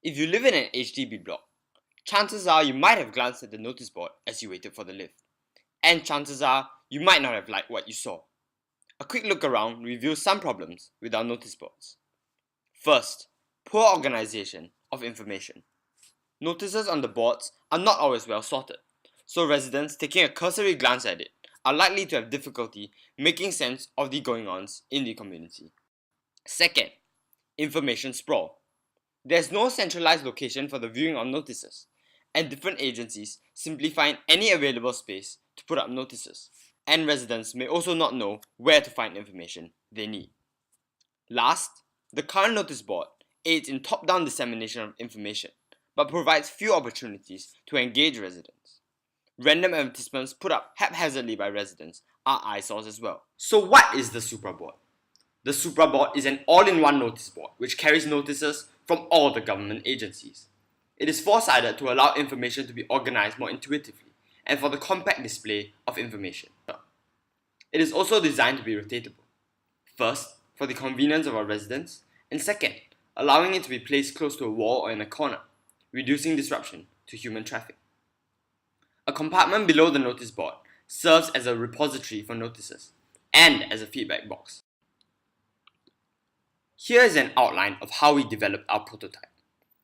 If you live in an HDB block, chances are you might have glanced at the notice board as you waited for the lift. And chances are you might not have liked what you saw. A quick look around reveals some problems with our notice boards. First, poor organization of information. Notices on the boards are not always well sorted, so residents taking a cursory glance at it are likely to have difficulty making sense of the going-ons in the community. Second, information sprawl. There's no centralized location for the viewing of notices, and different agencies simply find any available space to put up notices, and residents may also not know where to find information they need. Last, the current notice board aids in top-down dissemination of information, but provides few opportunities to engage residents. Random advertisements put up haphazardly by residents are eyesores as well. So what is the supraboard? The supraboard is an all-in-one notice board which carries notices from all the government agencies. It is four-sided to allow information to be organized more intuitively and for the compact display of information. It is also designed to be rotatable. First, for the convenience of our residents, and second, allowing it to be placed close to a wall or in a corner, reducing disruption to human traffic. A compartment below the notice board serves as a repository for notices and as a feedback box. Here is an outline of how we developed our prototype.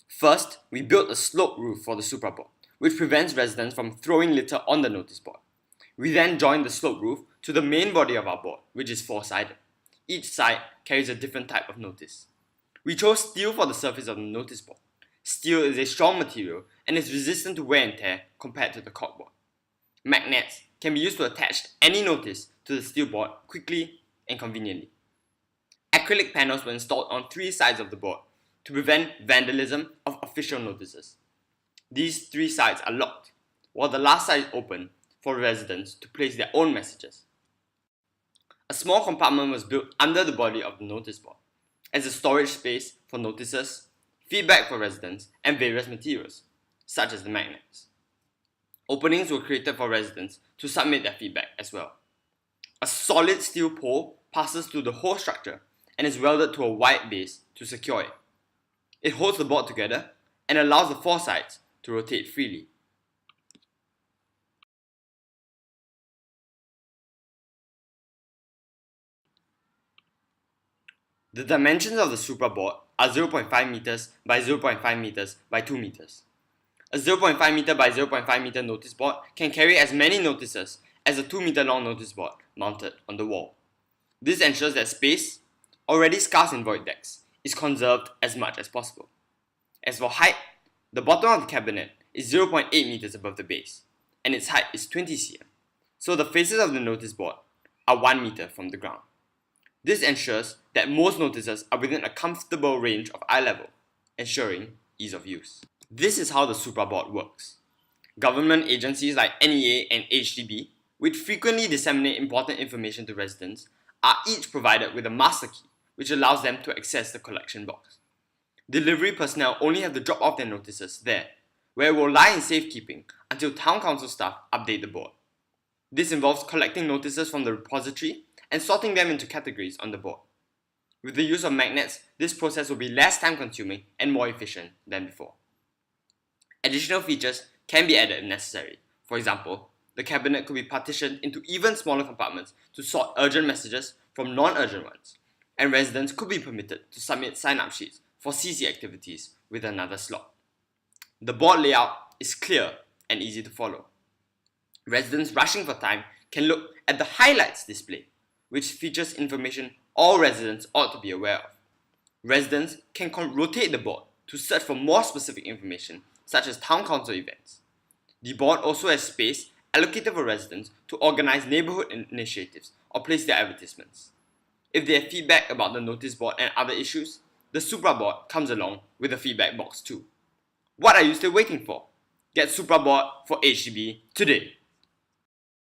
First, we built a sloped roof for the supraboard, which prevents residents from throwing litter on the notice board. We then joined the sloped roof to the main body of our board, which is four-sided. Each side carries a different type of notice. We chose steel for the surface of the notice board. Steel is a strong material and is resistant to wear and tear compared to the corkboard. Magnets can be used to attach any notice to the steel board quickly and conveniently. Acrylic panels were installed on three sides of the board to prevent vandalism of official notices. These three sides are locked, while the last side is open for residents to place their own messages. A small compartment was built under the body of the notice board as a storage space for notices, feedback for residents, and various materials, such as the magnets. Openings were created for residents to submit their feedback as well. A solid steel pole passes through the whole structure and is welded to a wide base to secure it. It holds the board together and allows the four sides to rotate freely. The dimensions of the supraboard are 0.5 meters by 0.5 meters by 2 meters. A 0.5 meter by 0.5 meter notice board can carry as many notices as a 2 meter long notice board mounted on the wall. This ensures that space, already scarce in void decks, is conserved as much as possible. As for height, the bottom of the cabinet is 0.8 meters above the base, and its height is 20 cm, so the faces of the notice board are 1 meter from the ground. This ensures that most notices are within a comfortable range of eye level, ensuring ease of use. This is how the supraboard works. Government agencies like NEA and HDB, which frequently disseminate important information to residents, are each provided with a master key, which allows them to access the collection box. Delivery personnel only have to drop off their notices there, where it will lie in safekeeping until town council staff update the board. This involves collecting notices from the repository and sorting them into categories on the board. With the use of magnets, this process will be less time-consuming and more efficient than before. Additional features can be added if necessary. For example, the cabinet could be partitioned into even smaller compartments to sort urgent messages from non-urgent ones, and residents could be permitted to submit sign-up sheets for CC activities with another slot. The board layout is clear and easy to follow. Residents rushing for time can look at the highlights display, which features information all residents ought to be aware of. Residents can rotate the board to search for more specific information, such as town council events. The board also has space allocated for residents to organize neighborhood initiatives or place their advertisements. If they have feedback about the notice board and other issues, the supraboard comes along with a feedback box too. What are you still waiting for? Get supraboard for HDB today.